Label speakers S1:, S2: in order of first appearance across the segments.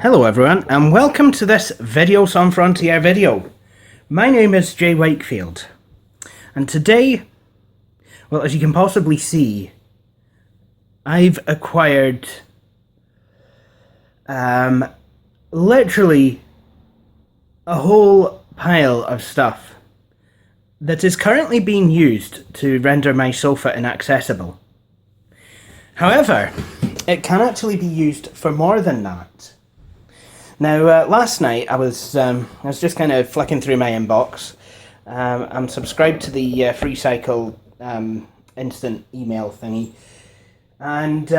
S1: Hello everyone, and welcome to this Videos on Frontier video. My name is Jay Wakefield, and today, well, as you can possibly see, I've acquired literally a whole pile of stuff that is currently being used to render my sofa inaccessible. However, it can actually be used for more than that. Now, last night I was just kind of flicking through my inbox. I'm subscribed to the Freecycle instant email thingy, and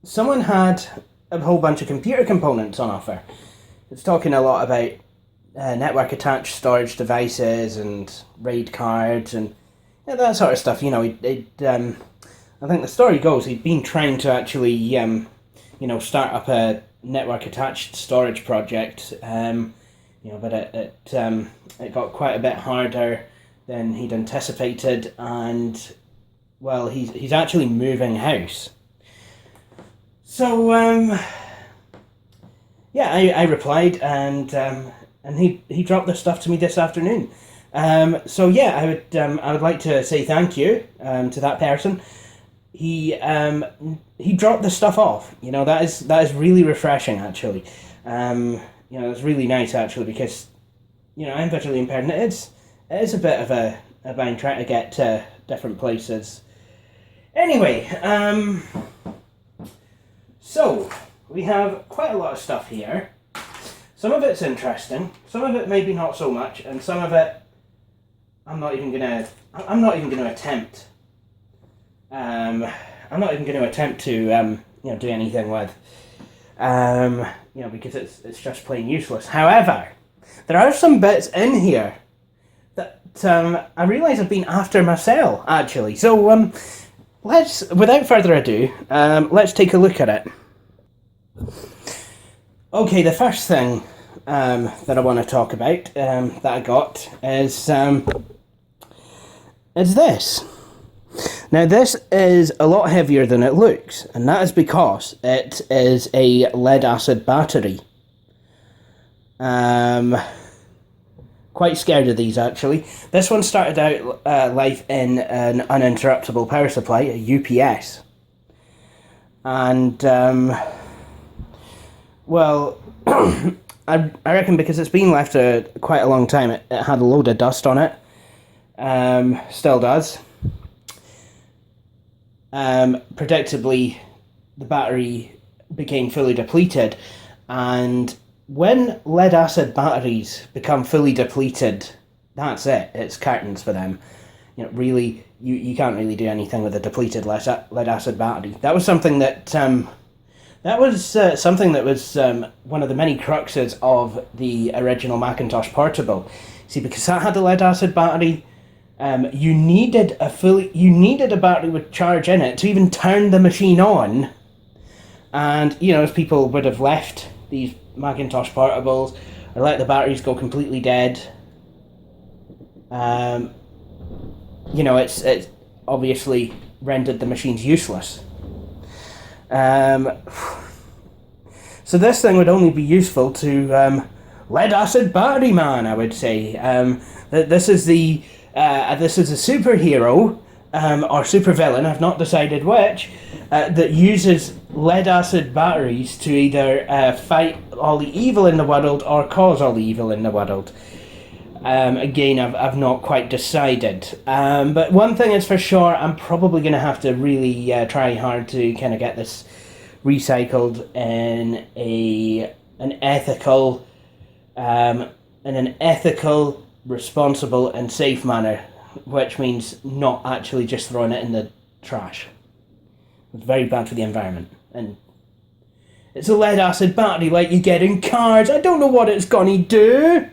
S1: someone had a whole bunch of computer components on offer. It's talking a lot about network attached storage devices and RAID cards and that sort of stuff. You know, I think the story goes he'd been trying to actually start up a network attached storage project, but it got quite a bit harder than he'd anticipated, and well, he's actually moving house. So I replied, and he dropped the stuff to me this afternoon. I would like to say thank you to that person. He dropped the stuff off. You know, that is really refreshing, actually. It's really nice, actually, because I'm visually impaired, and it is a bit of a bind trying to get to different places. Anyway, so we have quite a lot of stuff here. Some of it's interesting, some of it maybe not so much, and some of it I'm not even gonna attempt. I'm not even going to attempt to do anything with, because it's just plain useless. However, there are some bits in here that I realise have been after my cell, actually. So without further ado, let's take a look at it. Okay, the first thing that I want to talk about that I got is this. Now, this is a lot heavier than it looks, and that is because it is a lead-acid battery. Quite scared of these, actually. This one started out life in an uninterruptible power supply, a UPS. And, I reckon because it's been left quite a long time, it had a load of dust on it. Still does. Predictably, the battery became fully depleted, and when lead-acid batteries become fully depleted, that's it. It's curtains for them. Really, you can't really do anything with a depleted lead-acid battery. That was something that was one of the many cruxes of the original Macintosh Portable. See, because that had a lead-acid battery. You needed a battery with charge in it to even turn the machine on, and if people would have left these Macintosh Portables or let the batteries go completely dead, it's obviously rendered the machines useless. So this thing would only be useful to lead-acid battery man, I would say. This is a superhero, or supervillain, I've not decided which, that uses lead-acid batteries to either fight all the evil in the world or cause all the evil in the world. Again, I've not quite decided. But one thing is for sure, I'm probably going to have to really try hard to kind of get this recycled in an ethical, responsible and safe manner, which means not actually just throwing it in the trash. It's very bad for the environment, and it's a lead-acid battery like you get in cars. I don't know what it's gonna do.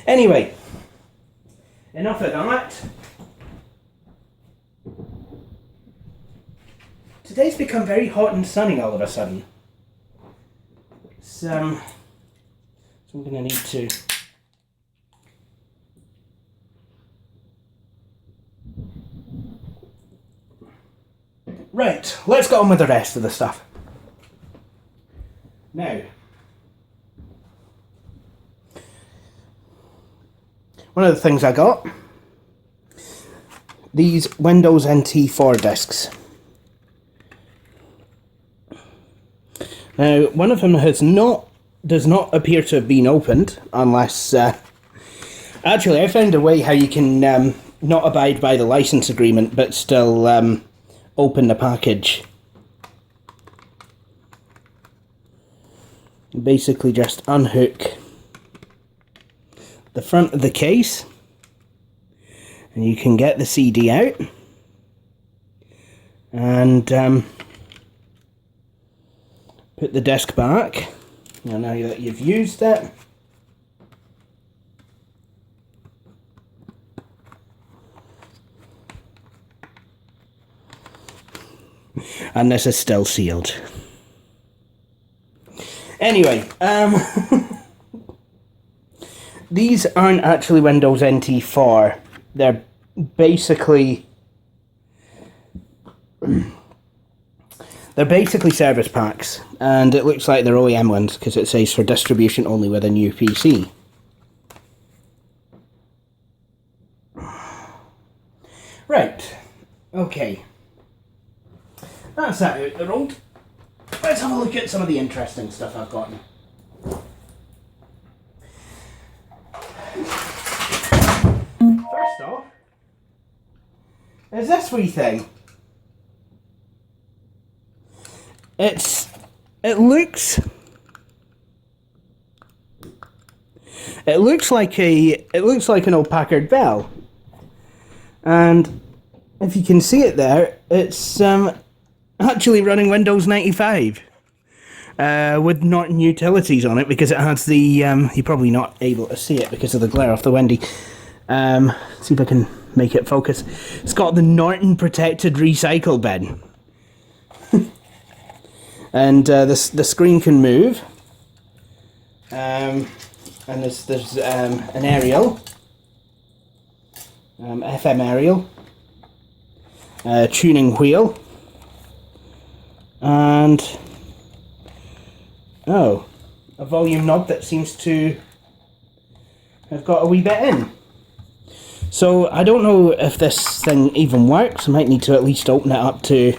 S1: Anyway, enough of that. Today's become very hot and sunny all of a sudden. So I'm gonna need to Right, let's get on with the rest of the stuff. Now, one of the things I got, these Windows NT 4 discs. Now, one of them does not appear to have been opened, unless, actually I found a way how you can not abide by the license agreement, but still open the package. You basically just unhook the front of the case, and you can get the CD out, and put the disc back. Now that you've used it, and this is still sealed. Anyway, these aren't actually Windows NT 4. They're basically service packs, and it looks like they're OEM ones because it says for distribution only with a new PC. Right, okay. That's that out the road. Let's have a look at some of the interesting stuff I've gotten. First off, is this wee thing. It looks like an old Packard Bell, and if you can see it there, it's actually running Windows 95 with Norton Utilities on it, because it has the you're probably not able to see it because of the glare off the windy. See if I can make it focus. It's got the Norton protected recycle bin. And the screen can move, and there's an aerial, FM aerial, tuning wheel, and a volume knob that seems to have got a wee bit in. So I don't know if this thing even works. I might need to at least open it up to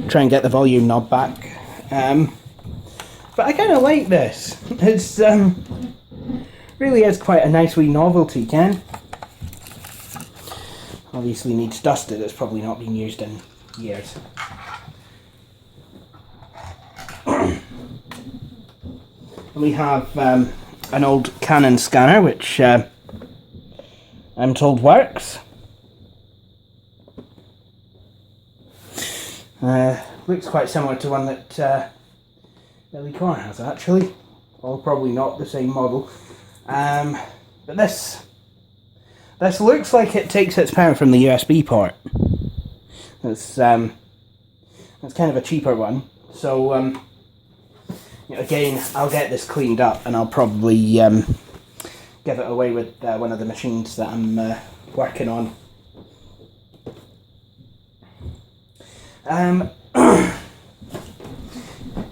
S1: try and get the volume knob back. But I kind of like this. It's really is quite a nice wee novelty can. Obviously needs dusted. It's probably not been used in years. And we have an old Canon scanner, which I'm told works. Looks quite similar to one that Billy Corr has, actually. Well, probably not the same model. But this looks like it takes its power from the USB port. It's kind of a cheaper one. So again, I'll get this cleaned up, and I'll probably give it away with one of the machines that I'm working on.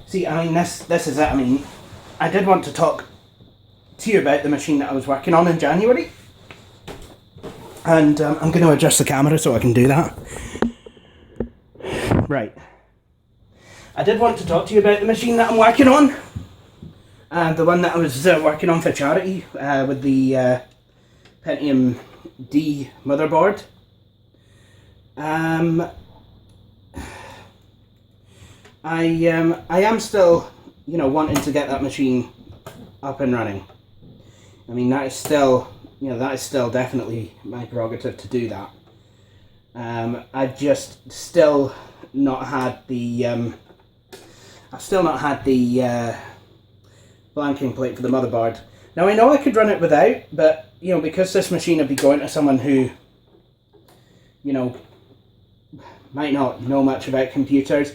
S1: See, I mean, this is it. I mean, I did want to talk to you about the machine that I was working on in January, and I'm going to adjust the camera so I can do that. Right. I did want to talk to you about the machine that I'm working on, the one that I was working on for charity with the Pentium D motherboard. I am still, wanting to get that machine up and running. I mean, that is still, definitely my prerogative to do that. I've just still not had the, blanking plate for the motherboard. Now, I know I could run it without, but, because this machine would be going to someone who, might not know much about computers,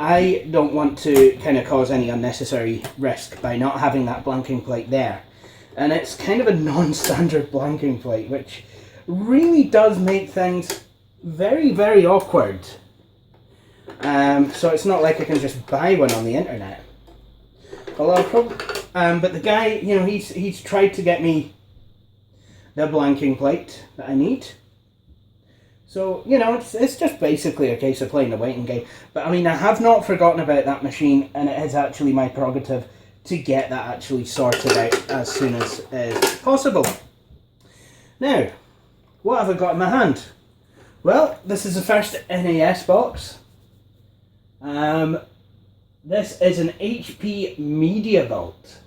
S1: I don't want to kind of cause any unnecessary risk by not having that blanking plate there. And it's kind of a non-standard blanking plate, which really does make things very, very awkward. So it's not like I can just buy one on the internet. But the guy, you know, he's tried to get me the blanking plate that I need. So, you know, it's just basically a case of playing the waiting game. But I mean, I have not forgotten about that machine, and it is actually my prerogative to get that actually sorted out as soon as possible. Now, what have I got in my hand? Well, this is the first NAS box. This is an HP Media Vault,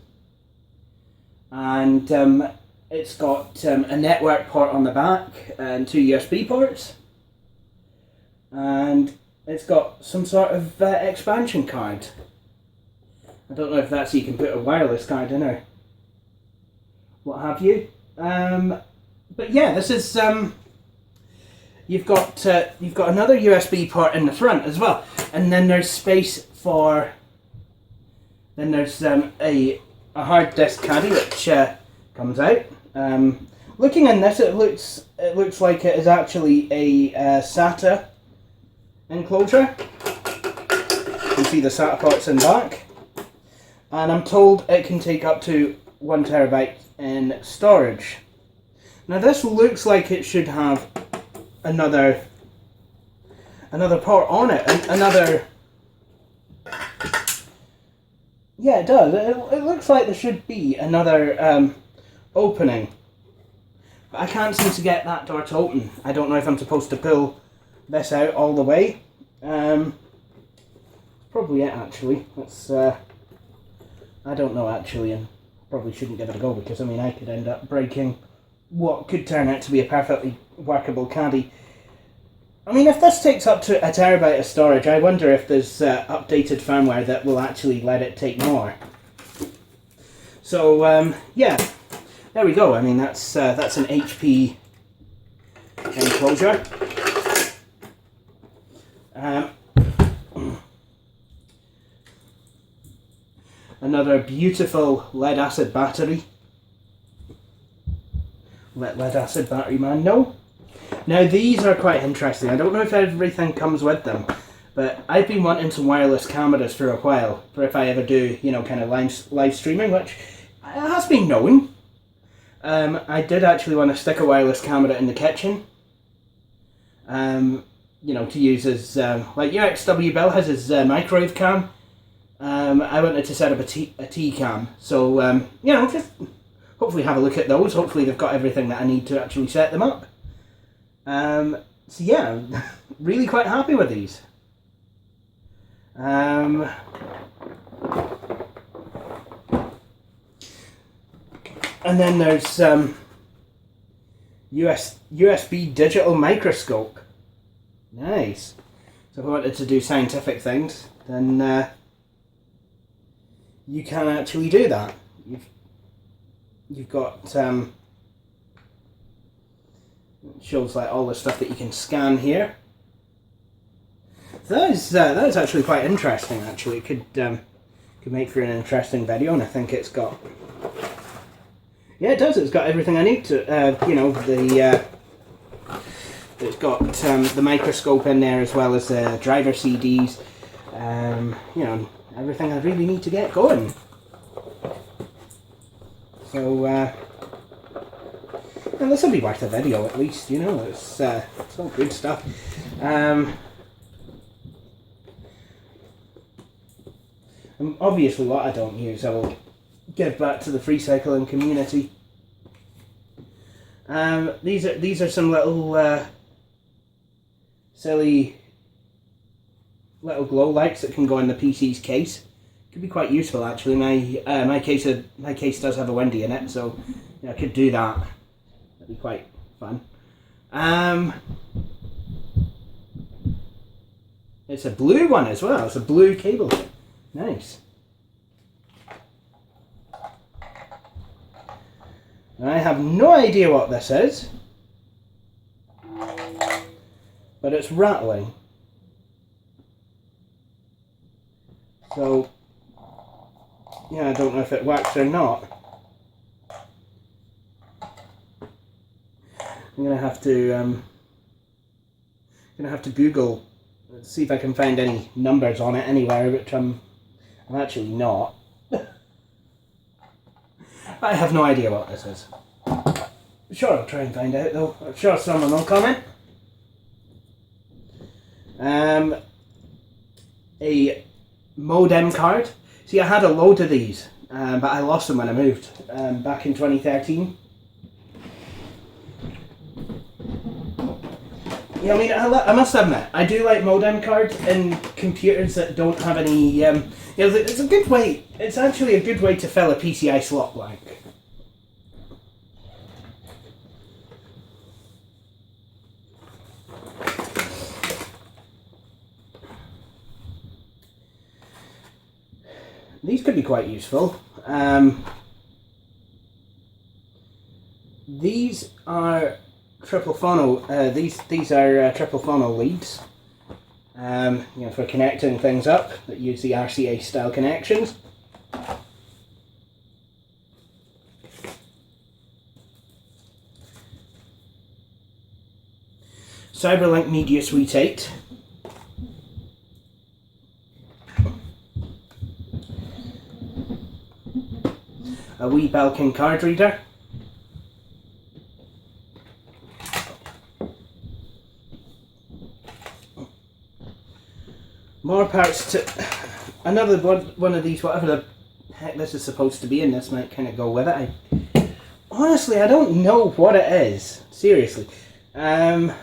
S1: and it's got a network port on the back and 2 USB ports, and it's got some sort of expansion card. I don't know if that's so you can put a wireless card in or what have you. But yeah, this is you've got another USB port in the front as well, and then there's space for. Then there's a hard disk caddy which comes out. Looking in this, it looks like it is actually a SATA enclosure. You can see the SATA ports in back, and I'm told it can take up to 1 terabyte in storage. Now this looks like it should have another port on it, another. Yeah, it does. It looks like there should be another opening, but I can't seem to get that door to open. I don't know if I'm supposed to pull this out all the way. Probably it actually. That's I don't know actually, and probably shouldn't give it a go because I mean I could end up breaking what could turn out to be a perfectly workable caddy. I mean, if this takes up to 1 terabyte of storage, I wonder if there's updated firmware that will actually let it take more. So yeah, there we go. I mean, that's an HP enclosure. Another beautiful lead acid battery. Let lead acid battery man know. Now these are quite interesting. I don't know if everything comes with them, but I've been wanting some wireless cameras for a while, for if I ever do, you know, kind of live streaming, which has been known. I did actually want to stick a wireless camera in the kitchen, you know, to use as, like UXW Bill has his microwave cam. I wanted to set up a T cam, so, you know, just hopefully have a look at those. Hopefully they've got everything that I need to actually set them up. So yeah, really quite happy with these. And then there's USB digital microscope. Nice. So if I wanted to do scientific things, then you can actually do that. You've got it shows like all the stuff that you can scan here. So that is actually quite interesting. Actually, it could make for an interesting video, and I think it's got. Yeah, it does. It's got everything I need to. You know, it's got the microscope in there as well as the driver CDs. You know, everything I really need to get going. So. And this will be worth a video at least, you know, it's all good stuff. And obviously what I don't use I will give back to the Freecycling community. These are some little silly little glow lights that can go in the PC's case. Could be quite useful actually. My case does have a Wendy in it, so yeah, I could do that. That'd be quite fun. It's a blue one as well. It's a blue cable. Nice. I have no idea what this is, but it's rattling. So, yeah, I don't know if it works or not. I'm gonna have to Google, see if I can find any numbers on it anywhere, which I'm actually not. I have no idea what this is. Sure, I'll try and find out though. I'm sure someone will comment. A modem card. See, I had a load of these, but I lost them when I moved back in 2013. Yeah, I mean, I must admit, I do like modem cards in computers that don't have any. You know, it's a good way. It's actually a good way to fill a PCI slot blank. These could be quite useful. These are triple phono. These are triple phono leads. You know, for connecting things up that use the RCA style connections. Cyberlink Media Suite 8. A wee Belkin card reader. More parts to another one of these, whatever the heck this is supposed to be in this might kind of go with it. Honestly, I don't know what it is. Seriously. A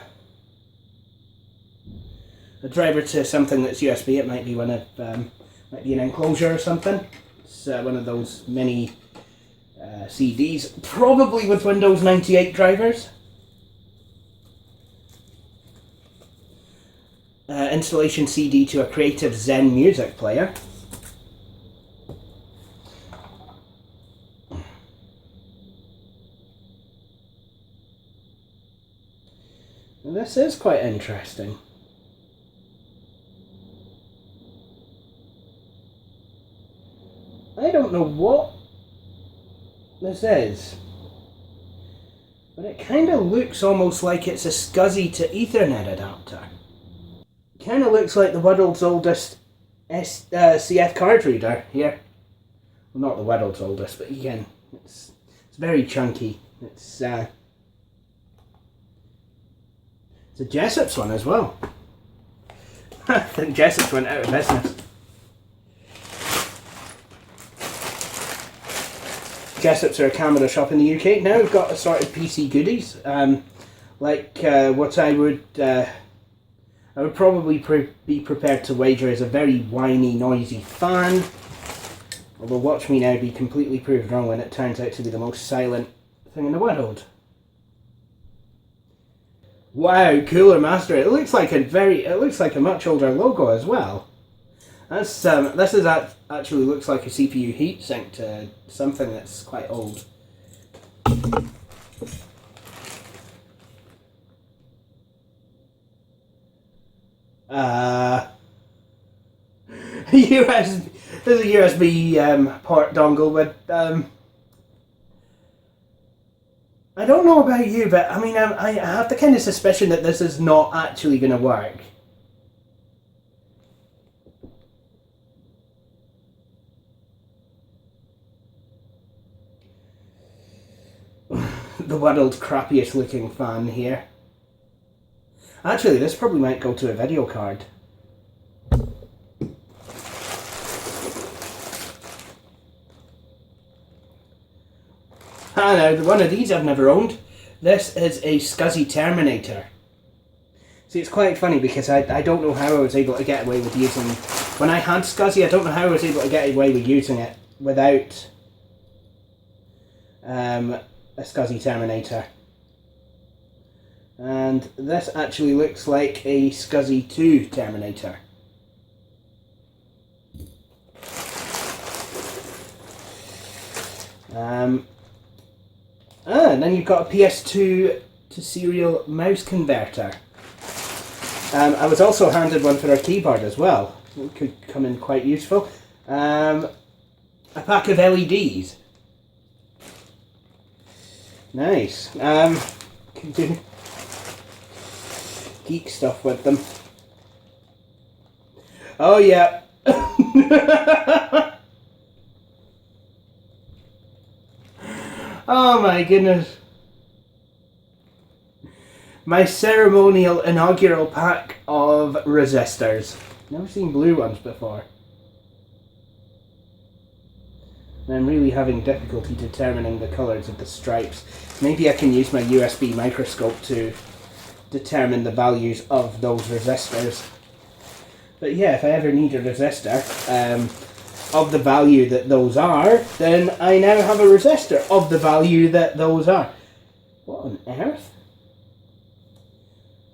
S1: driver to something that's USB. It might be one of might be an enclosure or something. It's one of those mini CDs, probably with Windows 98 drivers. Installation CD to a Creative Zen music player. And this is quite interesting. I don't know what this is, but it kind of looks almost like it's a SCSI to Ethernet adapter. Kind of looks like the world's oldest CF card reader here. Well, not the world's oldest, but again, it's very chunky. It's a Jessup's one as well. I think Jessup's went out of business. Jessup's are a camera shop in the UK. Now we've got assorted PC goodies, like what I would probably be prepared to wager is a very whiny, noisy fan. Although watch me now be completely proved wrong when it turns out to be the most silent thing in the world. Wow, Cooler Master! It looks like a much older logo as well. That's this is actually looks like a CPU heatsink to something that's quite old. USB. There's a USB port dongle with. I don't know about you, but I mean, I have the kind of suspicion that this is not actually going to work. The world's crappiest looking fan here. Actually, this probably might go to a video card. Ah, now, one of these I've never owned. This is a SCSI Terminator. See, it's quite funny because I don't know how I was able to get away with using... When I had SCSI, I don't know how I was able to get away with using it without a SCSI Terminator. And this actually looks like a SCSI 2 Terminator. And then you've got a PS2 to serial mouse converter. I was also handed one for our keyboard as well. It could come in quite useful. A pack of LEDs. Nice. Can do geek stuff with them. Oh yeah. Oh my goodness. My ceremonial inaugural pack of resistors. Never seen blue ones before. And I'm really having difficulty determining the colours of the stripes. Maybe I can use my USB microscope to determine the values of those resistors. But yeah, if I ever need a resistor of the value that those are, then I now have a resistor of the value that those are. What on earth?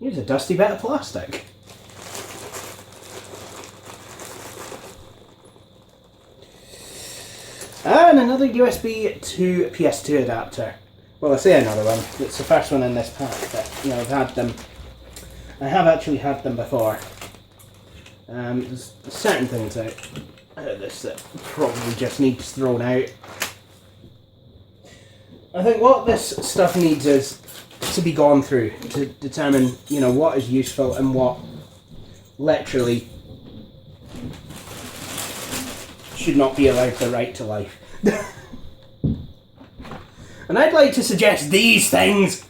S1: Here's a dusty bit of plastic. And another USB to PS2 adapter. Well, I say another one. It's the first one in this pack, but you know, I've had them. I have actually had them before. There's certain things out of this that probably just needs thrown out. I think what this stuff needs is to be gone through to determine, you know, what is useful and what literally should not be allowed the right to life. And I'd like to suggest these things,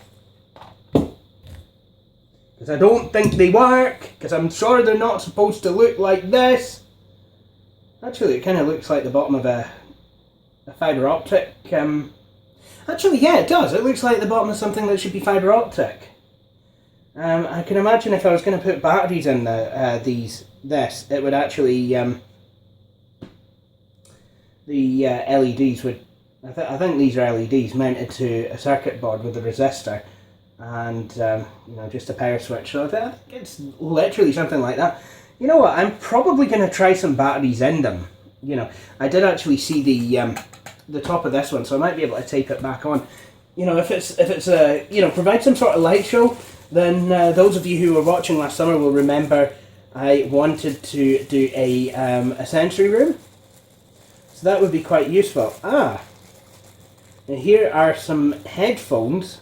S1: because I don't think they work, because I'm sure they're not supposed to look like this. Actually, it kind of looks like the bottom of a fibre optic. Actually, yeah, it does. It looks like the bottom of something that should be fibre optic. I can imagine if I was going to put batteries in this, it would actually, the LEDs would, I think these are LEDs mounted to a circuit board with a resistor and, you know, just a power switch. So I think it's literally something like that. You know what, I'm probably going to try some batteries in them. You know, I did actually see the top of this one, so I might be able to tape it back on. You know, if it's a, you know, provide some sort of light show, then those of you who were watching last summer will remember I wanted to do a sensory room. So that would be quite useful. Now here are some headphones.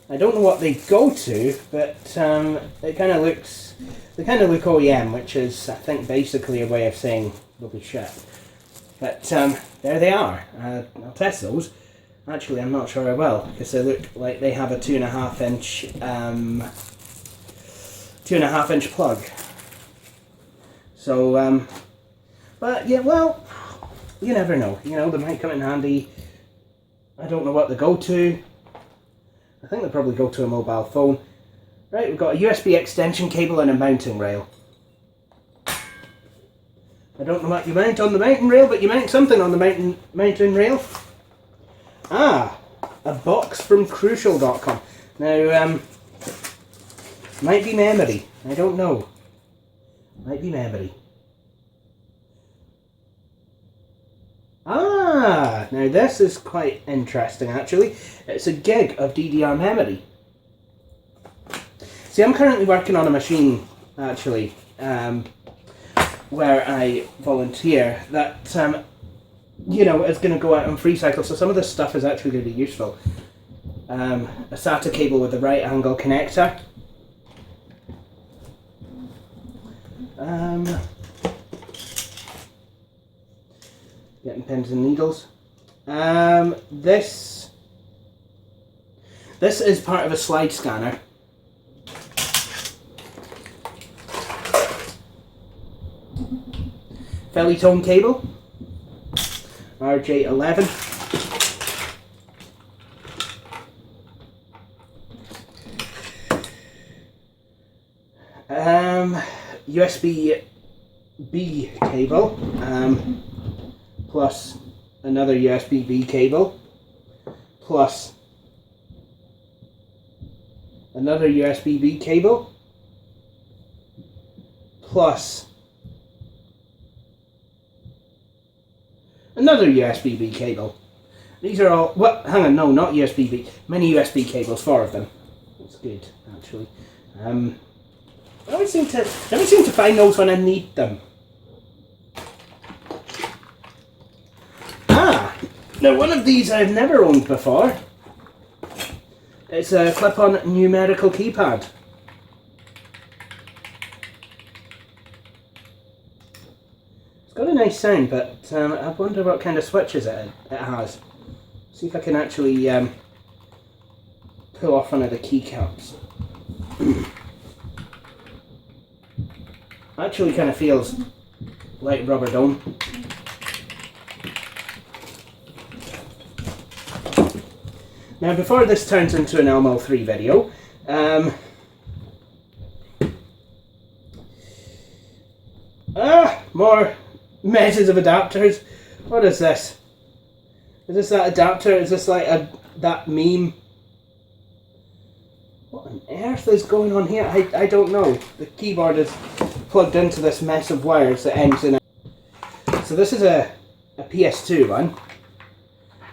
S1: I don't know what they go to, but they kind of look OEM, which is, I think, basically a way of saying they'll be shit. But there they are. I'll test those. Actually, I'm not sure I will, because they look like they have a 2.5 inch plug. So, but yeah, well, you never know. You know, they might come in handy. I don't know what they go to. I think they probably go to a mobile phone. Right, we've got a USB extension cable and a mounting rail. I don't know what you mount on the mountain rail, but you mount something on the mountain rail. A box from Crucial.com. Now, might be memory. I don't know. Might be memory. Now this is quite interesting actually. It's a gig of DDR memory. See, I'm currently working on a machine actually, where I volunteer that, you know, is going to go out on Freecycle, so some of this stuff is actually going to be useful. A SATA cable with a right angle connector. Getting pins and needles. This is part of a slide scanner. Felitone cable, RJ11. USB-B cable, plus another USB-B cable, plus another USB-B cable, plus another USB-B cable. These are all, what, hang on, no, not USB-B, many USB cables, 4 of them. That's good, actually. I never seem to find those when I need them. Now one of these I've never owned before. It's a clip-on numerical keypad. It's got a nice sound, but I wonder what kind of switches it has. See if I can actually pull off one of the keycaps. Actually kind of feels like rubber dome. Now before this turns into an Elmo 3 video, more messes of adapters. What is this? Is this that adapter? Is this like that meme? What on earth is going on here? I don't know. The keyboard is plugged into this mess of wires that ends in a... So this is a PS2 one.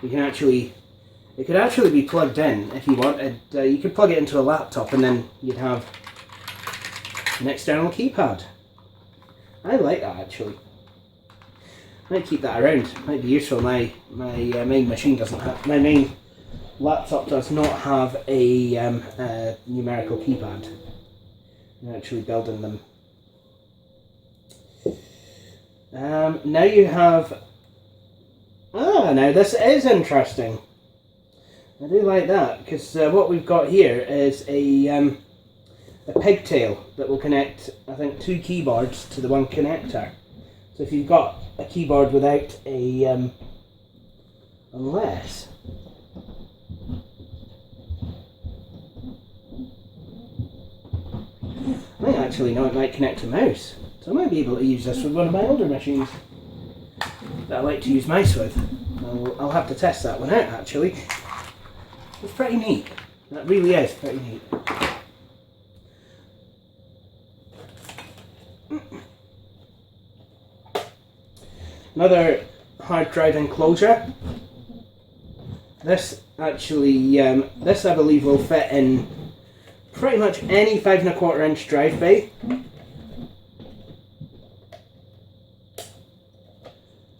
S1: You can actually... It could actually be plugged in if you wanted. You could plug it into a laptop and then you'd have an external keypad. I like that actually. Might keep that around. Might be useful. My main machine doesn't have. My main laptop does not have a numerical keypad. I'm actually building them. Now you have. Now this is interesting. I do like that because what we've got here is a pigtail that will connect, I think, 2 keyboards to the one connector. So if you've got a keyboard without a, unless, I might actually know it might connect to mouse. So I might be able to use this with one of my older machines that I like to use mice with. I'll have to test that one out actually. It's pretty neat. That really is pretty neat. Another hard drive enclosure. This actually, this I believe will fit in pretty much any 5 1/4 inch drive bay.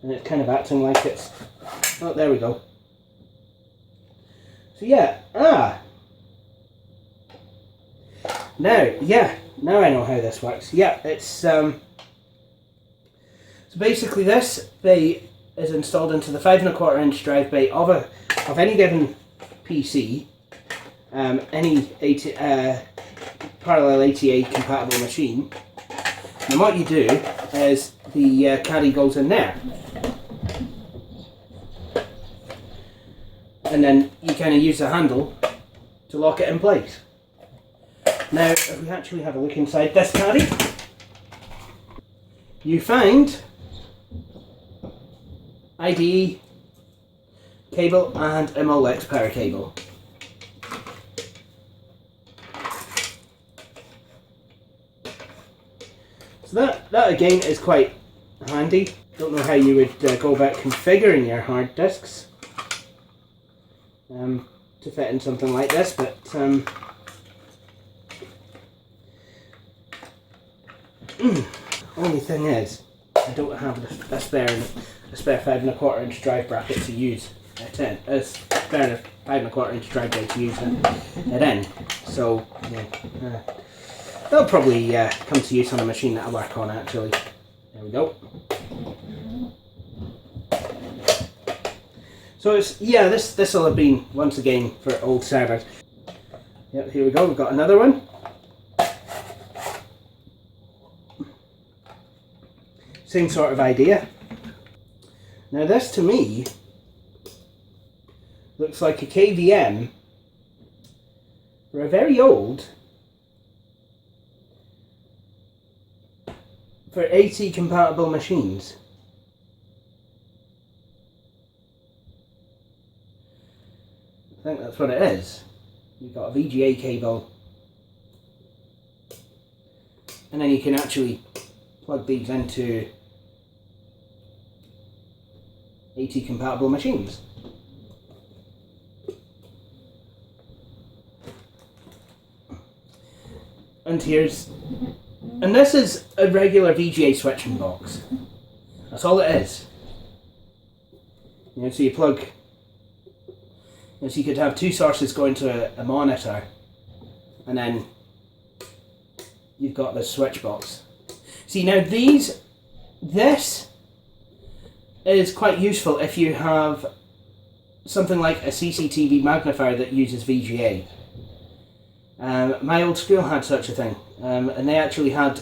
S1: And it's kind of acting like it's, oh there we go. So yeah, now I know how this works. Yeah, it's, so basically this bay is installed into the 5 1/4 inch drive bay of any given PC, any parallel ATA compatible machine. And what you do is the caddy goes in there. And then you kind of use the handle to lock it in place. Now, if we actually have a look inside this caddy, you find IDE cable and a Molex power cable. So that again is quite handy. Don't know how you would go about configuring your hard disks to fit in something like this, but only thing is, I don't have a spare 5 1/4 inch drive bracket to use a spare 5 1/4 inch drive bay to use it in. So yeah, they'll probably come to use on a machine that I work on actually. There we go. So it's, yeah, this will have been once again for old servers. Yep, here we go. We've got another one. Same sort of idea. Now this to me looks like a KVM for a very old, for AT compatible machines. I think that's what it is. You've got a VGA cable, and then you can actually plug these into AT compatible machines. And this is a regular VGA switching box. That's all it is. You know, so you plug. So you could have 2 sources going to a monitor, and then you've got the switch box. See, now this is quite useful if you have something like a CCTV magnifier that uses VGA. My old school had such a thing, and they actually had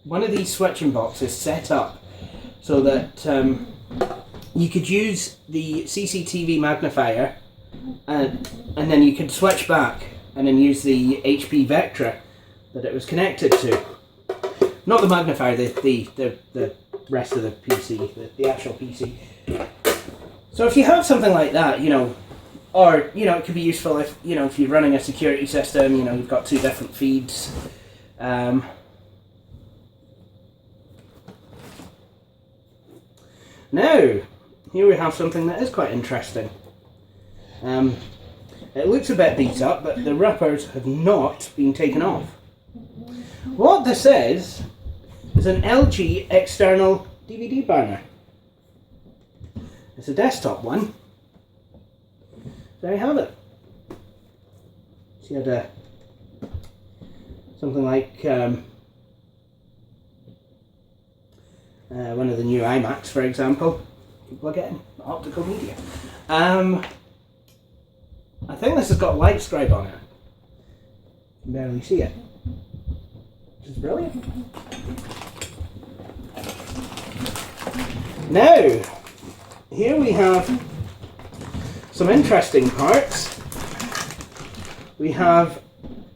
S1: one of these switching boxes set up so that you could use the CCTV magnifier and then you could switch back and then use the HP Vectra that it was connected to. Not the magnifier, the rest of the PC, the actual PC. So if you have something like that, you know, or, you know, it could be useful if, you know, if you're running a security system, you know, you've got two different feeds. Now, here we have something that is quite interesting. It looks a bit beat up, but the wrappers have not been taken off. What this is an LG external DVD burner. It's a desktop one. There you have it. So you had something like one of the new iMacs, for example. You plug it in, optical media. I think this has got light scribe on it. You can barely see it, which is brilliant. Now, here we have some interesting parts. We have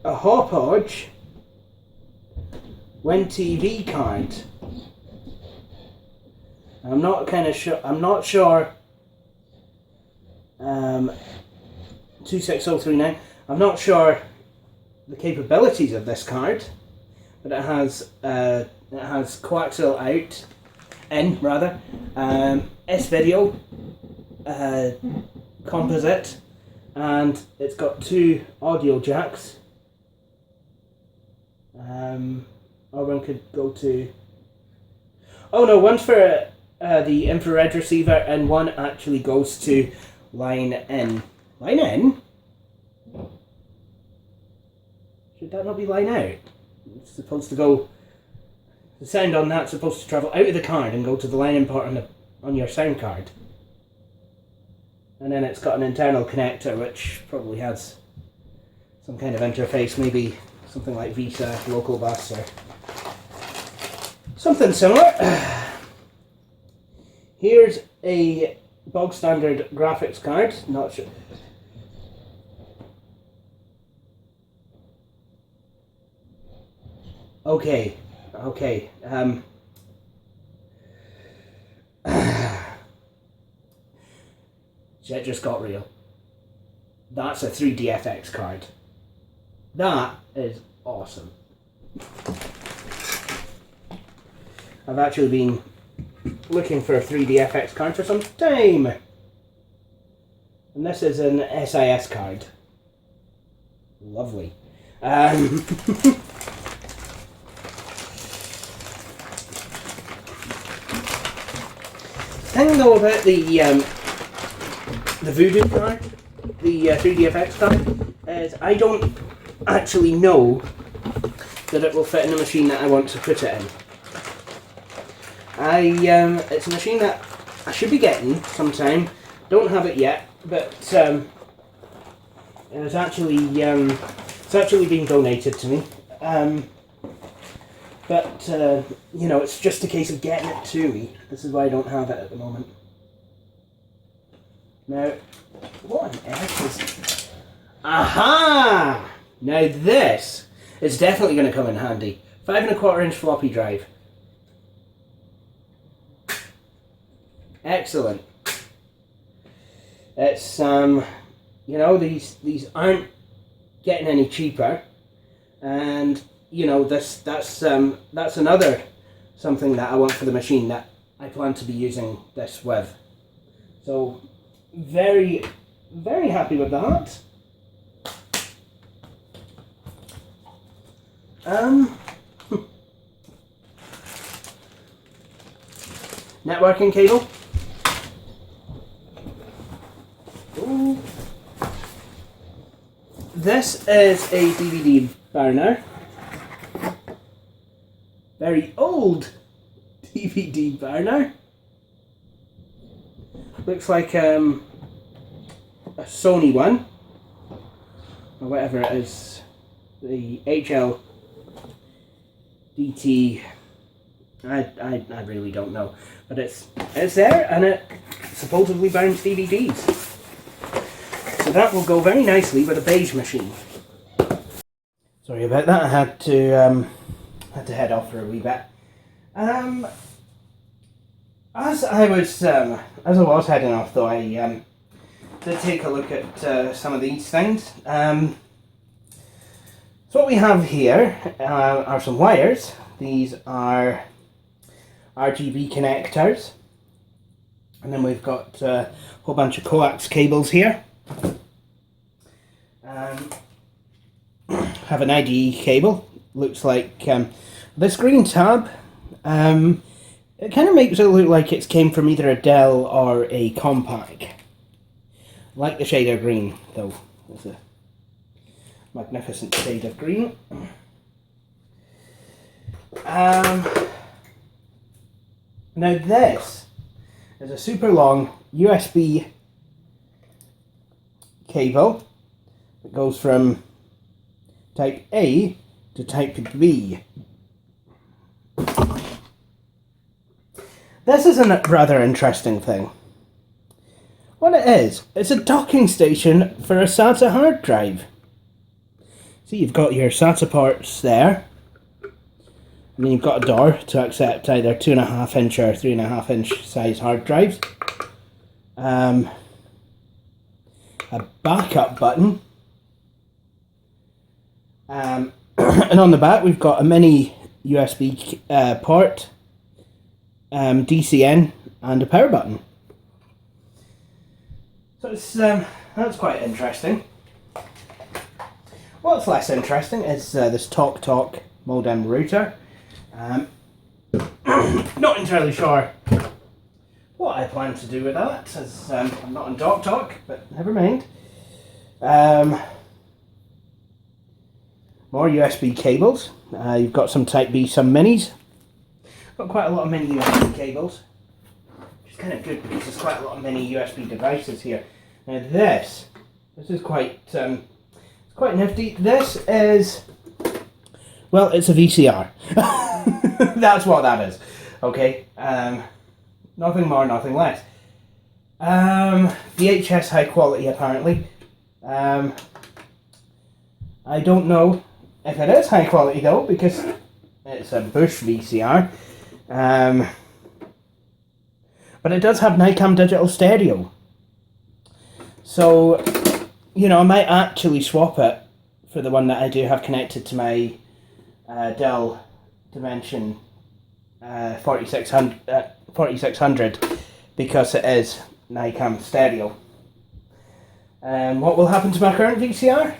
S1: a Hauppauge WinTV card. I'm not sure 26039. I'm not sure the capabilities of this card, but it has coaxial in S-video composite, and it's got two audio jacks. Or one could go to. Oh no, one's for the infrared receiver, and one actually goes to line in. Line in? Should that not be line out? It's supposed to go. The sound on that's supposed to travel out of the card and go to the line in port on your sound card. And then it's got an internal connector which probably has some kind of interface, maybe something like Visa, local bus, or something similar. Here's a bog standard graphics card, not sure. Okay. Shit just got real. That's a 3DFX card. That is awesome. I've actually been looking for a 3DFX card for some time. And this is an SIS card. Lovely. Thing though about the Voodoo card, the 3DFX card, is I don't actually know that it will fit in the machine that I want to put it in. It's a machine that I should be getting sometime. Don't have it yet, but it's actually been donated to me. But you know, it's just a case of getting it to me. This is why I don't have it at the moment. Now, what on earth is... Aha! Now this is definitely going to come in handy. 5 1/4 inch floppy drive. Excellent. It's you know, these aren't getting any cheaper, and you know, that's another something that I want for the machine that I plan to be using this with. So very, very happy with that. Networking cable. Ooh. This is a DVD burner. Very old DVD burner. Looks like Sony one, or whatever it is, the HLDT. I really don't know, but it's there, and it supposedly bounds DVDs. So that will go very nicely with a beige machine. Sorry about that. I had to head off for a wee bit. As I was heading off, though, I did take a look at some of these things. So what we have here are some wires. These are RGB connectors, and then we've got a whole bunch of coax cables here. Have an IDE cable. Looks like this green tab. It kind of makes it look like it's came from either a Dell or a Compaq. I like the shade of green, though. It's a magnificent shade of green. Now this is a super long USB cable that goes from type A to type B. This is a rather interesting thing. What it is, it's a docking station for a SATA hard drive. So you've got your SATA ports there, and then you've got a door to accept either 2.5 inch or 3.5 inch size hard drives. A backup button. And on the back we've got a mini USB port, DCN, and a power button. So it's that's quite interesting. What's less interesting is this TalkTalk modem router. Not entirely sure what I plan to do with that, as I'm not on TalkTalk, but never mind. More USB cables. You've got some Type B, some minis. Got quite a lot of mini USB cables, which is kind of good because there's quite a lot of mini USB devices here. Now this is quite it's quite nifty. This is, well, it's a VCR. That's what that is. Okay, nothing more, nothing less. VHS high quality apparently. I don't know if it is high quality though, because it's a Bush VCR. But it does have NICAM digital stereo. So, you know, I might actually swap it for the one that I do have connected to my Dell Dimension 4600 because it is NICAM stereo. What will happen to my current VCR?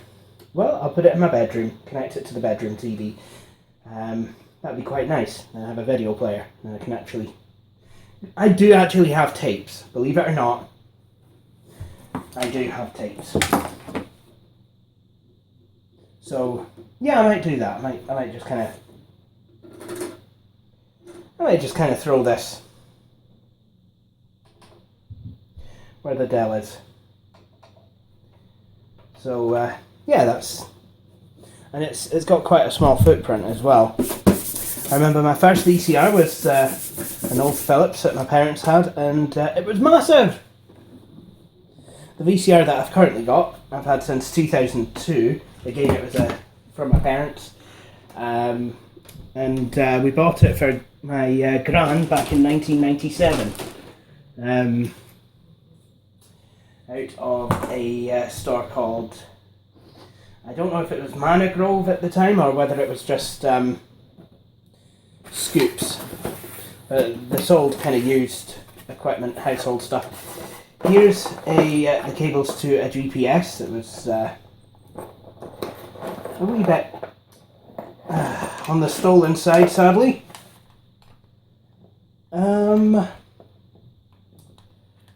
S1: Well, I'll put it in my bedroom, connect it to the bedroom TV. That'd be quite nice. I have a video player and I can actually... I do actually have tapes, believe it or not. I do have tapes. So, yeah, I might do that. I might just kind of throw this where the Dell is. So, yeah, that's... And it's got quite a small footprint as well. I remember my first VCR was an old Philips that my parents had, and it was massive! The VCR that I've currently got, I've had since 2002. Again, it was from my parents. And we bought it for my gran back in 1997. Out of a store called... I don't know if it was Manor Grove at the time, or whether it was just Scoops. They sold kind of used equipment, household stuff. Here's the cables to a GPS. It was a wee bit on the stolen side, sadly.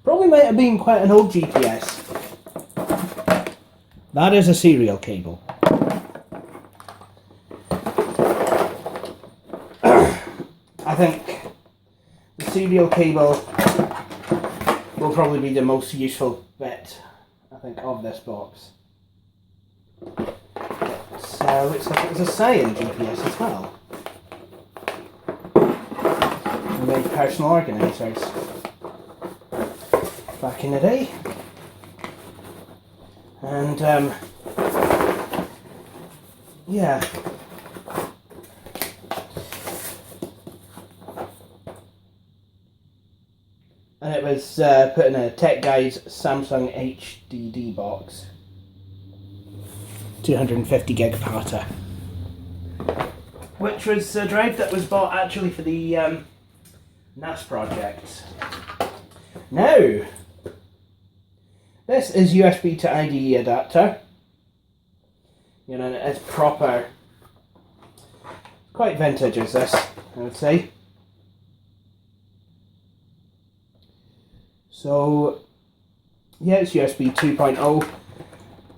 S1: Probably might have been quite an old GPS. That is a serial cable. I think the serial cable will probably be the most useful bit I think, of this box. So looks like it was a Cyan GPS as well. We made personal organisers back in the day. And yeah. And it was put in a Tech Guide's Samsung HDD box. 250 gig PATA. Which was a drive that was bought actually for the NAS project. Now, this is USB to IDE adapter. You know, it's proper, quite vintage is this, I would say. So, yeah, it's USB 2.0.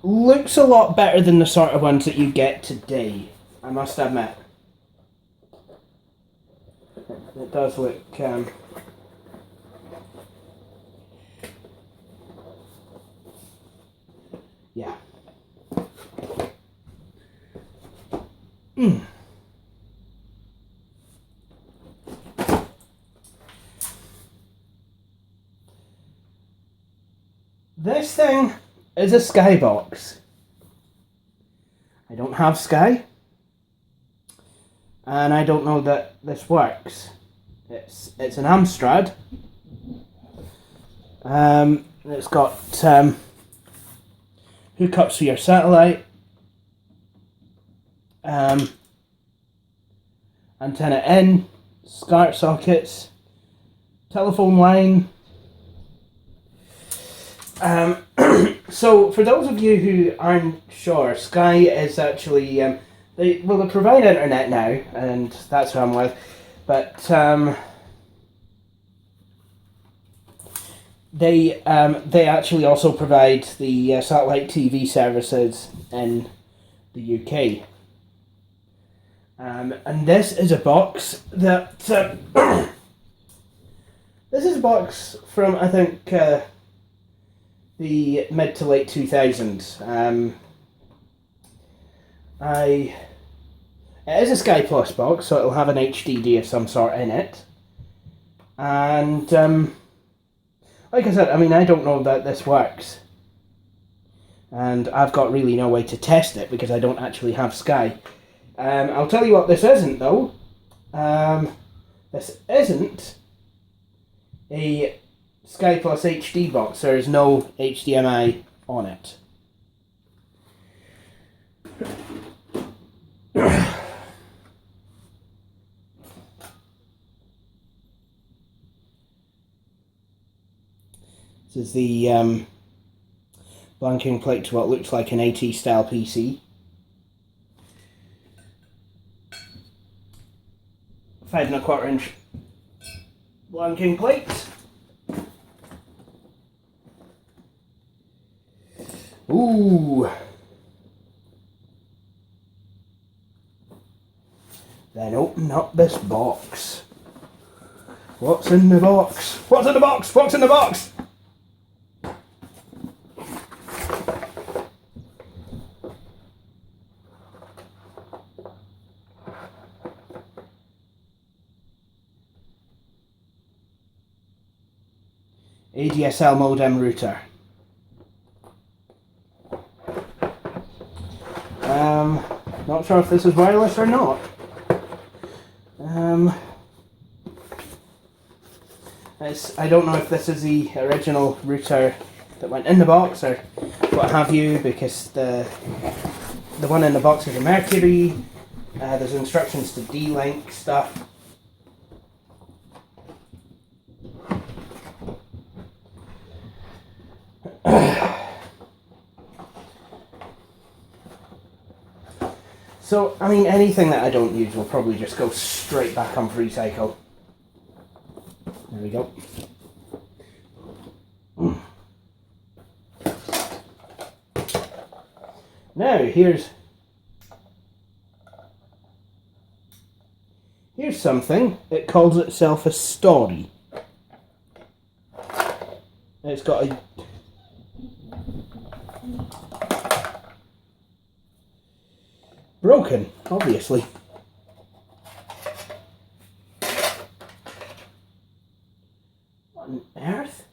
S1: Looks a lot better than the sort of ones that you get today, I must admit. It does look yeah. This thing is a Skybox. I don't have Sky, and I don't know that this works. It's an Amstrad. It's got hookups for your satellite, antenna in, SCART sockets, telephone line. So for those of you who aren't sure, Sky is actually they provide internet now, and that's who I'm with, but they actually also provide the satellite TV services in the UK. And this is a box that this is a box from, I think, the mid to late 2000s. It is a Sky Plus box, so it'll have an HDD of some sort in it. And like I said, I mean, I don't know that this works. And I've got really no way to test it because I don't actually have Sky. I'll tell you what this isn't, though. This isn't a Sky Plus HD box. There is no HDMI on it. This is the blanking plate to what looks like an AT style PC. 5 1/4 inch blanking plate. Ooh. Then open up this box. What's in the box? What's in the box? What's in the box? ADSL modem router. Not sure if this is wireless or not. I don't know if this is the original router that went in the box or what have you, because the one in the box is a Mercury. There's instructions to D-Link stuff. So, I mean, anything that I don't use will probably just go straight back on Freecycle. There we go. Now, here's something. It calls itself a story. It's got broken, obviously. What on earth?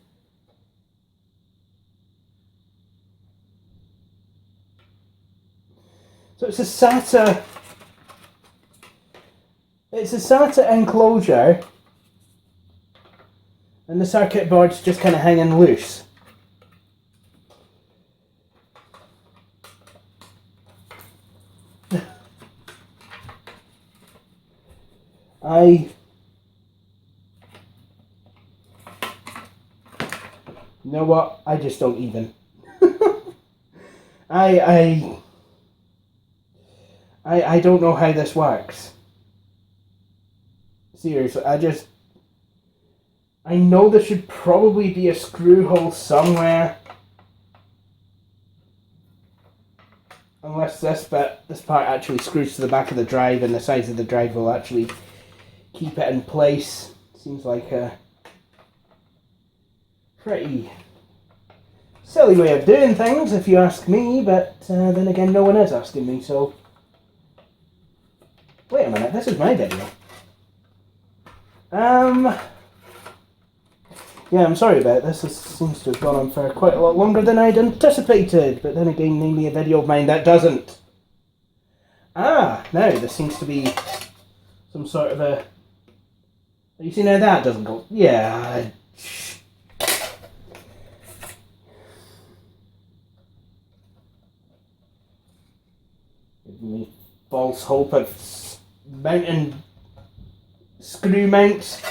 S1: So it's a SATA. It's a SATA enclosure, and the circuit board's just kind of hanging loose. You know what? I just don't even. I don't know how this works. Seriously, I know there should probably be a screw hole somewhere. Unless this part actually screws to the back of the drive, and the size of the drive will actually keep it in place. Seems like a pretty silly way of doing things, if you ask me, but then again, no one is asking me, so... Wait a minute, this is my video. Yeah, I'm sorry about this. This seems to have gone on for quite a lot longer than I'd anticipated, but then again, name me a video of mine that doesn't. Ah, now this seems to be some sort of a... You see, now that doesn't go... Yeah. Give me false hope of mounting screw mounts.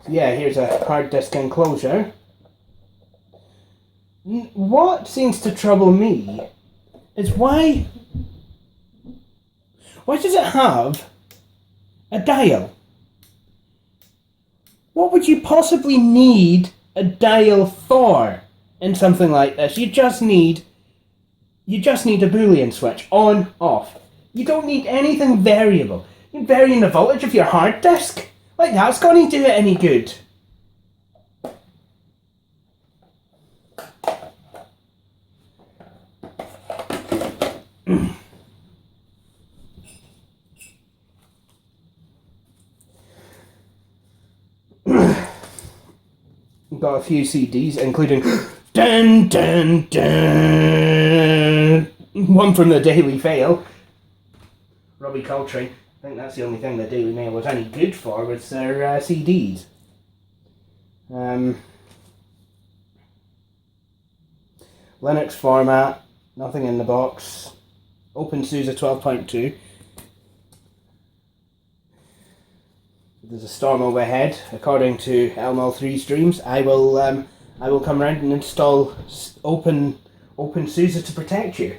S1: Yeah, here's a hard disk enclosure. What seems to trouble me is why does it have a dial? What would you possibly need a dial for in something like this? You just need a Boolean switch, on, off. You don't need anything variable. You're varying the voltage of your hard disk. Like, that's going to do it any good. Got a few CDs, including dun dun dun, one from the Daily Fail. Robbie Coltrane. I think that's the only thing the Daily Mail was any good for, was their CDs. Linux format, nothing in the box. OpenSUSE 12.2. There's a storm overhead. According to LML3 streams, I will come around and install OpenSUSE to protect you.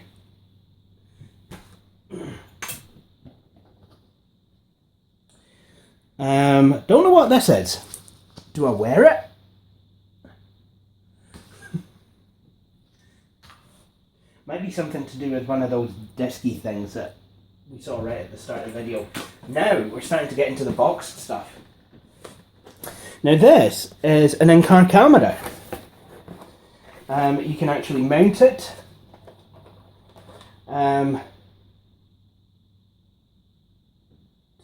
S1: Don't know what this is. Do I wear it? Might be something to do with one of those disky things that we saw right at the start of the video. Now we're starting to get into the boxed stuff. Now this is an in-car camera. You can actually mount it. To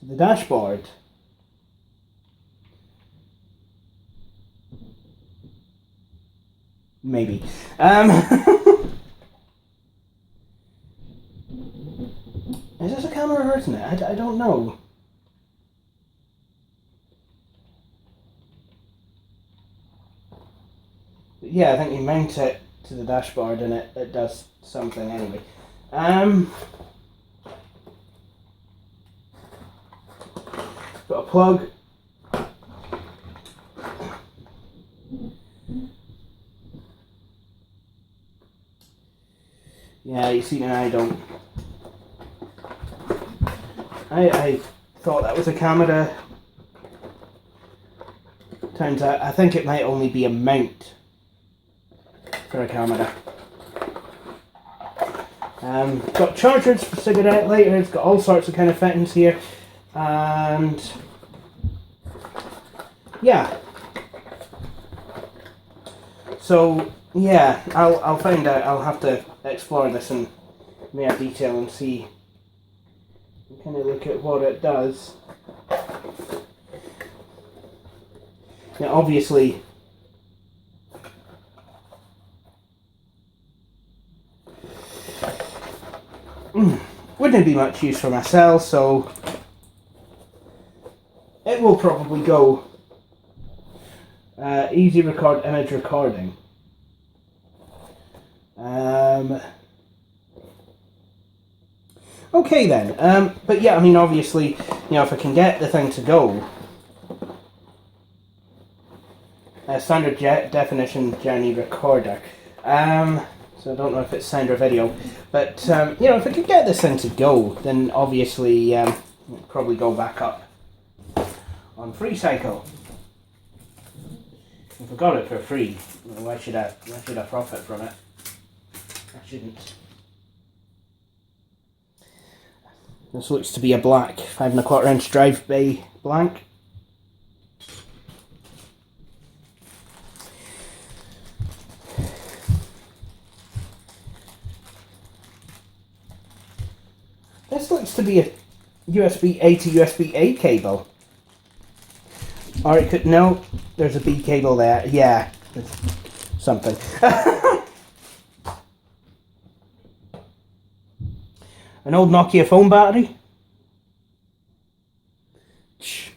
S1: the dashboard. Maybe. Is this a camera or isn't it? I don't know. But yeah, I think you mount it to the dashboard and it does something anyway. Got a plug. Yeah, you see now I don't. I thought that was a camera. Turns out I think it might only be a mount for a camera. Got chargers for cigarette lighters, got all sorts of kind of fittings here, and yeah. So yeah, I'll find out. I'll have to explore this in more detail and see, kind of look at what it does. Now, obviously, wouldn't be much use for myself, so it will probably go easy record image recording. Okay then, but yeah, I mean, obviously, you know, if I can get the thing to go, standard definition journey recorder. So I don't know if it's sound or video, but you know, if I could get this thing to go, then obviously it'd probably go back up on Freecycle. If I got it for free, why should I profit from it? I shouldn't. This looks to be a black 5 1/4 inch drive bay blank. This looks to be a USB-A to USB-A cable. Or it could, no, there's a B cable there. Yeah, there's something. An old Nokia phone battery. So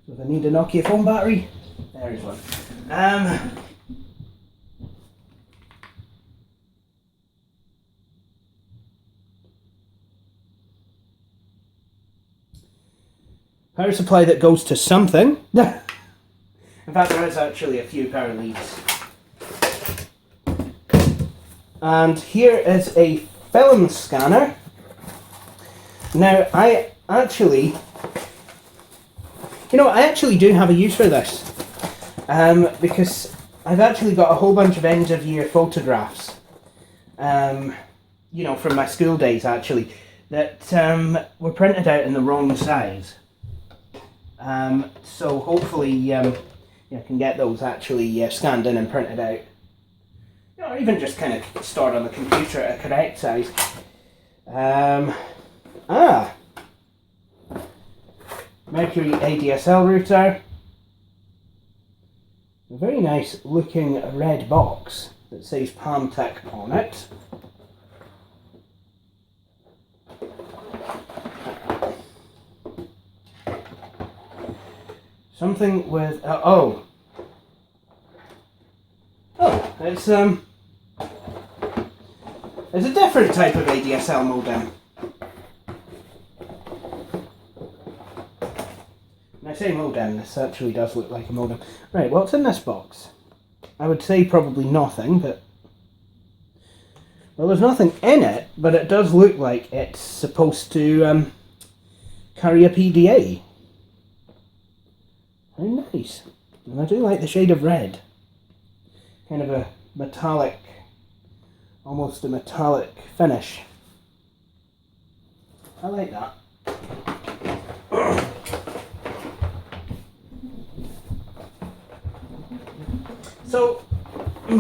S1: if I need a Nokia phone battery, there is one. Power supply that goes to something. In fact, there is actually a few power leads. And here is a film scanner. Now, I actually do have a use for this. Because I've actually got a whole bunch of end of year photographs, you know, from my school days actually, that were printed out in the wrong size. So hopefully I can get those actually scanned in and printed out. You know, or even just kind of stored on the computer at a correct size. Mercury ADSL router. A very nice looking red box that says Palm Tech on it. Something with it's a different type of ADSL modem. When I say modem, this actually does look like a modem. Right, what's in this box? I would say probably nothing, but well, there's nothing in it, but it does look like it's supposed to carry a PDA. Very nice. And I do like the shade of red. Kind of a metallic, almost a metallic finish. I like that. So,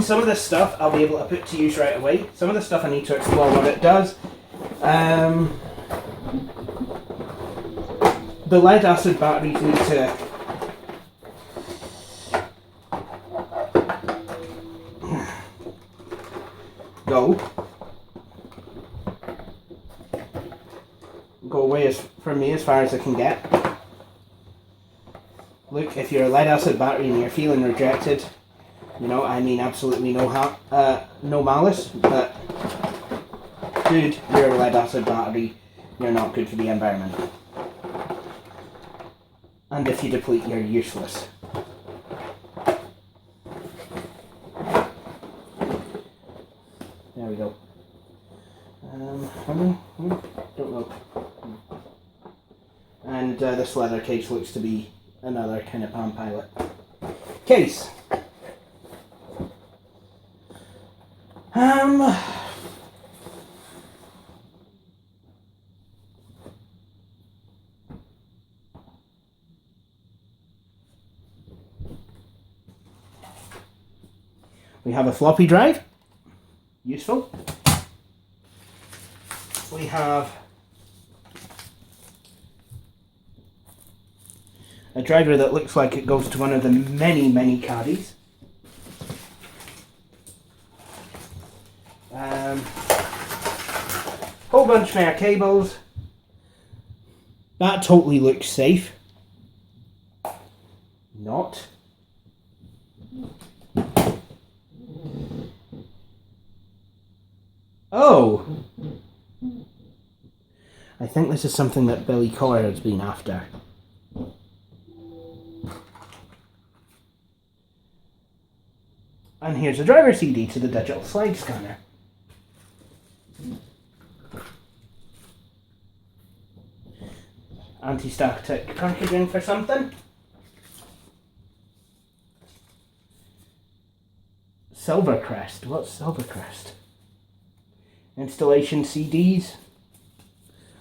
S1: some of this stuff I'll be able to put to use right away. Some of the stuff I need to explore what it does. The lead acid batteries need to go away from me as far as I can get. Look, if you're a lead acid battery and you're feeling rejected, you know, I mean absolutely no malice, but dude, you're a lead acid battery, you're not good for the environment. And if you deplete, you're useless. There we go. Don't know. And this leather case looks to be another kind of Palm Pilot case. Um, we have a floppy drive, useful. We have a driver that looks like it goes to one of the many caddies. Whole bunch more cables. That totally looks safe. Not. Oh! I think this is something that Billy Coyer has been after. And here's a driver CD to the digital slide scanner. Anti-static packaging for something. Silvercrest. What's Silvercrest? Installation CDs.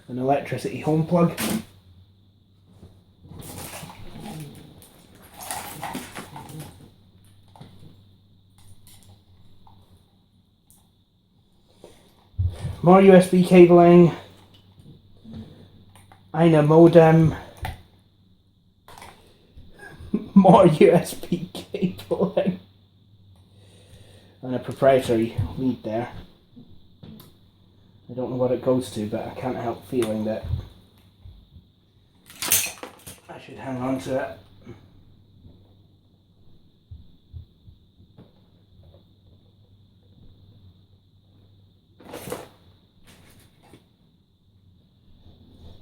S1: An electricity home plug. More USB cabling. Ina modem. More USB cabling. And a proprietary lead there. I don't know what it goes to, but I can't help feeling that I should hang on to it.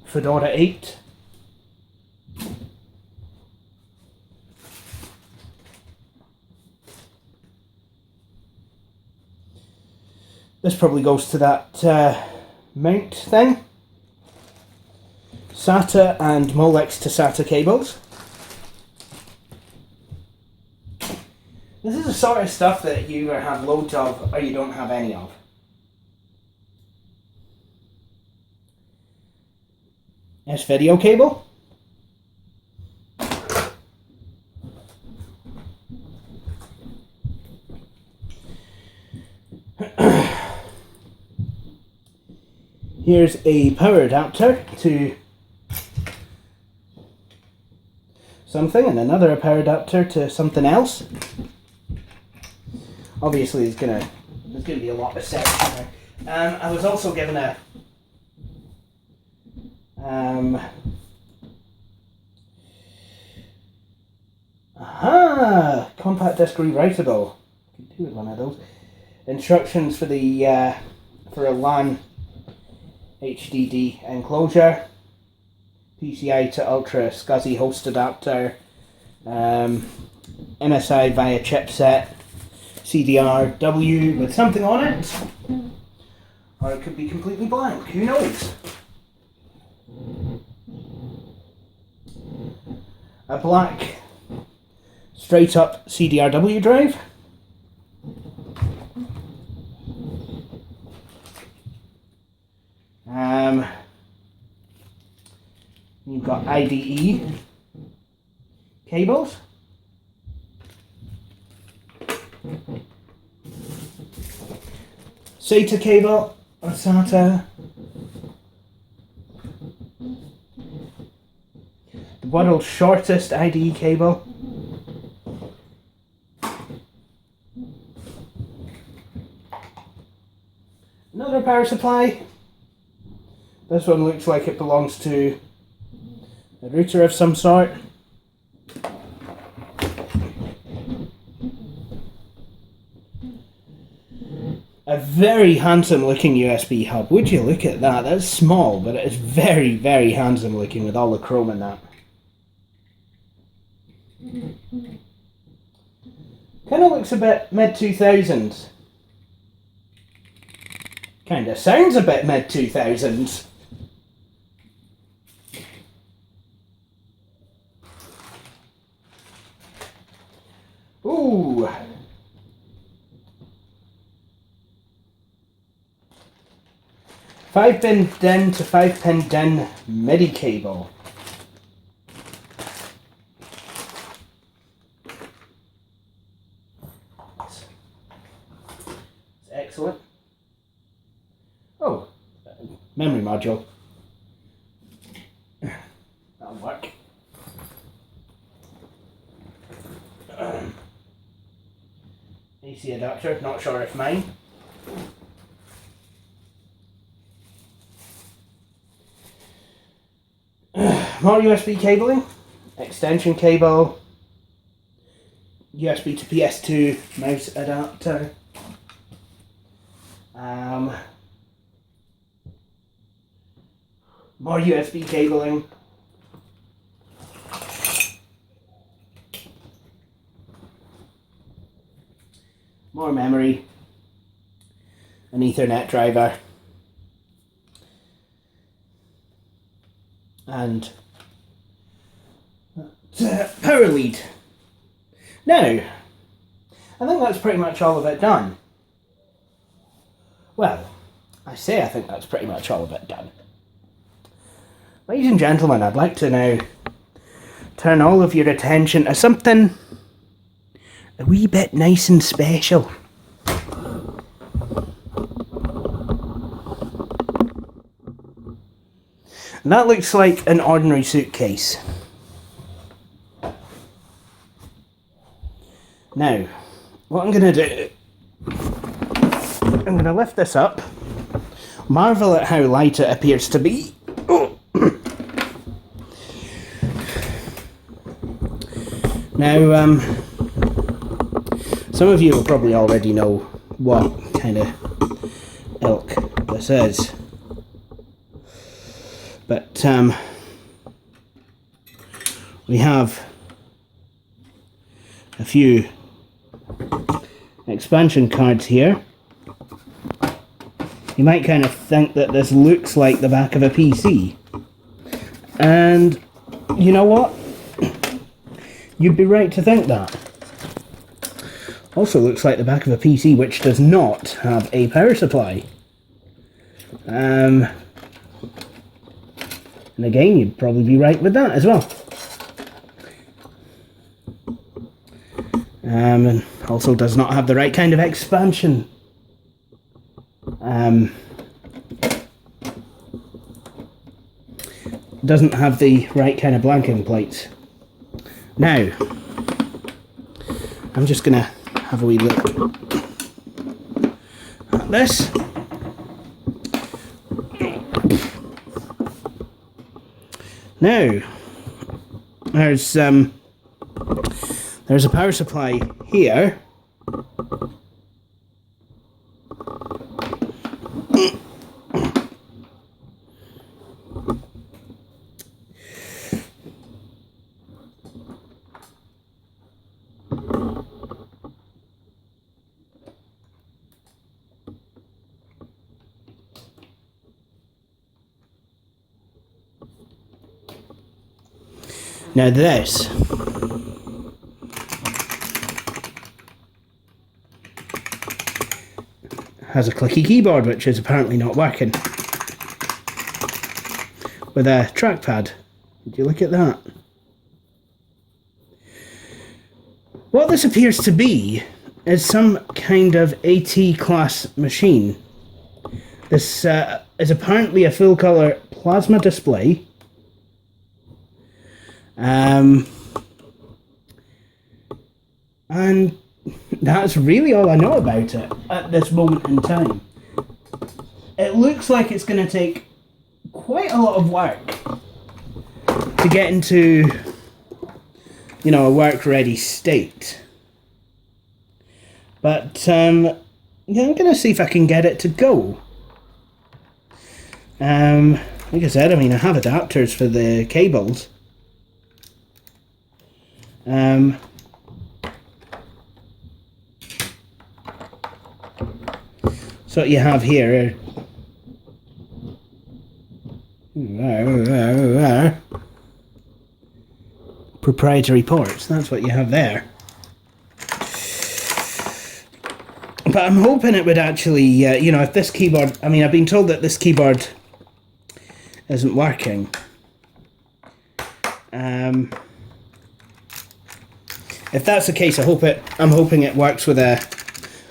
S1: Fedora 8. This probably goes to that mount thing. SATA and Molex to SATA cables. This is the sort of stuff that you either have loads of or you don't have any of. S-video cable. Here's a power adapter to something and another power adapter to something else. Obviously there's gonna be a lot of sets there. I was also given a compact disc rewritable. Could do with one of those. Instructions for the for a LAN HDD enclosure, PCI to Ultra SCSI host adapter, MSI via chipset, CDR-W with something on it, or it could be completely blank, who knows? A black straight up CDR-W drive. You've got IDE cables. SATA cable or SATA. The world's shortest IDE cable. Another power supply. This one looks like it belongs to a router of some sort. A very handsome looking USB hub. Would you look at that? That's small, but it is very, very handsome looking with all the chrome in that. Kind of looks a bit mid-2000s. Kind of sounds a bit mid-2000s. Ooh. 5-pin DIN to 5-pin DIN MIDI cable. It's excellent. Oh, memory module. That'll work. AC adapter, not sure if mine. More USB cabling, extension cable, USB to PS2 mouse adapter, more USB cabling, more memory, an Ethernet driver, and power lead. Now, I think that's pretty much all of it done. Well, I say I think that's pretty much all of it done. Ladies and gentlemen, I'd like to now turn all of your attention to something a wee bit nice and special. And that looks like an ordinary suitcase. Now, what I'm going to do, I'm going to lift this up, marvel at how light it appears to be. Oh. Now, some of you will probably already know what kind of ilk this is. But we have a few expansion cards here. You might kind of think that this looks like the back of a PC. And you know what? You'd be right to think that. Also looks like the back of a PC which does not have a power supply. And again, you'd probably be right with that as well. And also does not have the right kind of expansion. Doesn't have the right kind of blanking plates. Now, I'm just going to have a wee look at this. Now, there's a power supply here. Now this has a clicky keyboard which is apparently not working with a trackpad. Did you look at that? What this appears to be is some kind of AT class machine. This is apparently a full colour plasma display. And that's really all I know about it at this moment in time. It looks like it's going to take quite a lot of work to get into, you know, a work-ready state. But, yeah, I'm going to see if I can get it to go. Like I said, I mean, I have adapters for the cables. So what you have here are proprietary ports. That's what you have there. But I'm hoping it would actually, you know, if this keyboard... I mean, I've been told that this keyboard isn't working. If that's the case, I'm hoping it works with a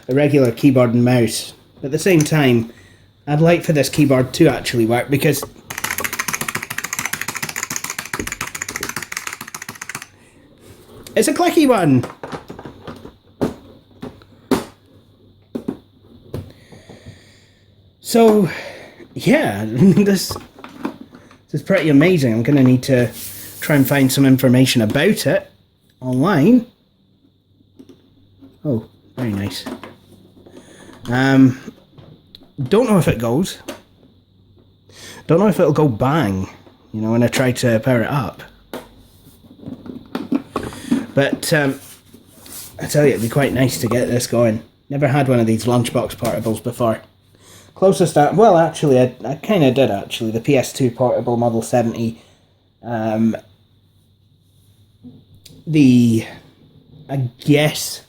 S1: regular keyboard and mouse. But at the same time, I'd like for this keyboard to actually work, because it's a clicky one. So, yeah, this is pretty amazing. I'm going to need to try and find some information about it online. Oh, very nice. Don't know if it goes. Don't know if it'll go bang, you know, when I try to power it up. But I tell you, it'd be quite nice to get this going. Never had one of these lunchbox portables before. Closest I... Well, actually, I kind of did, actually. The PS2 portable Model 70. I guess...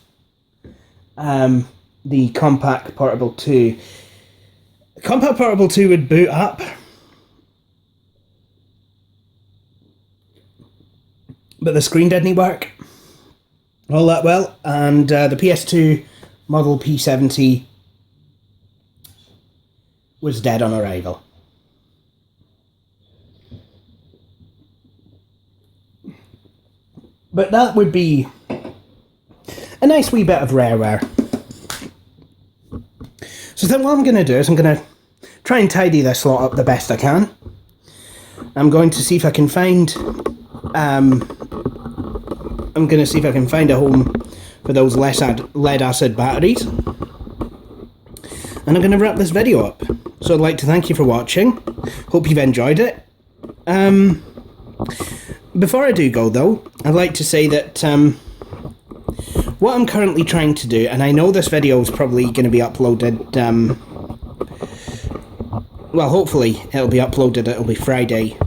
S1: the Compact Portable 2. The Compact Portable 2 would boot up. But the screen didn't work all that well. And the PS2 Model P70 was dead on arrival. But that would be a nice wee bit of rareware. So then what I'm going to do is I'm going to try and tidy this lot up the best I can. I'm going to see if I can find I'm going to see if I can find a home for those lead acid batteries. And I'm going to wrap this video up. So I'd like to thank you for watching. Hope you've enjoyed it. Before I do go though, I'd like to say that what I'm currently trying to do, and I know this video is probably going to be uploaded, well, hopefully it'll be uploaded, it'll be Friday.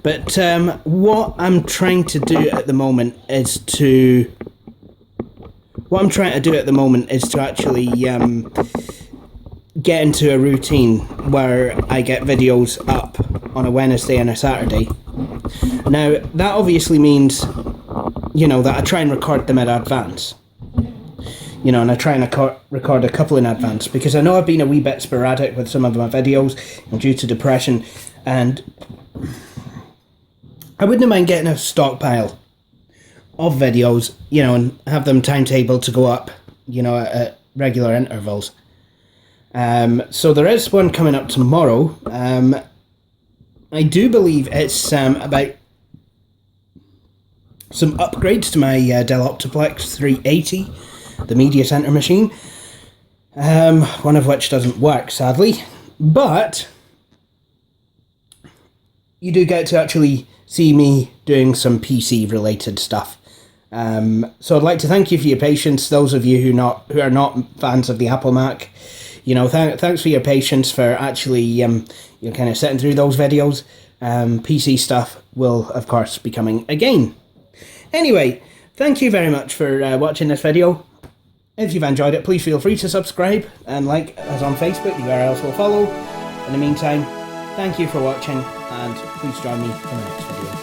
S1: But what I'm trying to do at the moment is to... actually get into a routine where I get videos up on a Wednesday and a Saturday. Now, that obviously means, you know, that I try and record them in advance. You know, and I try and record a couple in advance, because I know I've been a wee bit sporadic with some of my videos due to depression, and I wouldn't mind getting a stockpile of videos, you know, and have them timetabled to go up, you know, at regular intervals. So there is one coming up tomorrow. I do believe it's about some upgrades to my Dell Optiplex 380, the media center machine. One of which doesn't work, sadly. But you do get to actually see me doing some PC related stuff. So I'd like to thank you for your patience. Those of you who are not fans of the Apple Mac, you know, thanks for your patience for actually you know, kind of sitting through those videos. PC stuff will of course be coming again. Anyway, thank you very much for watching this video. If you've enjoyed it, please feel free to subscribe and like us on Facebook. The URLs will follow. In the meantime, thank you for watching, and please join me in the next video.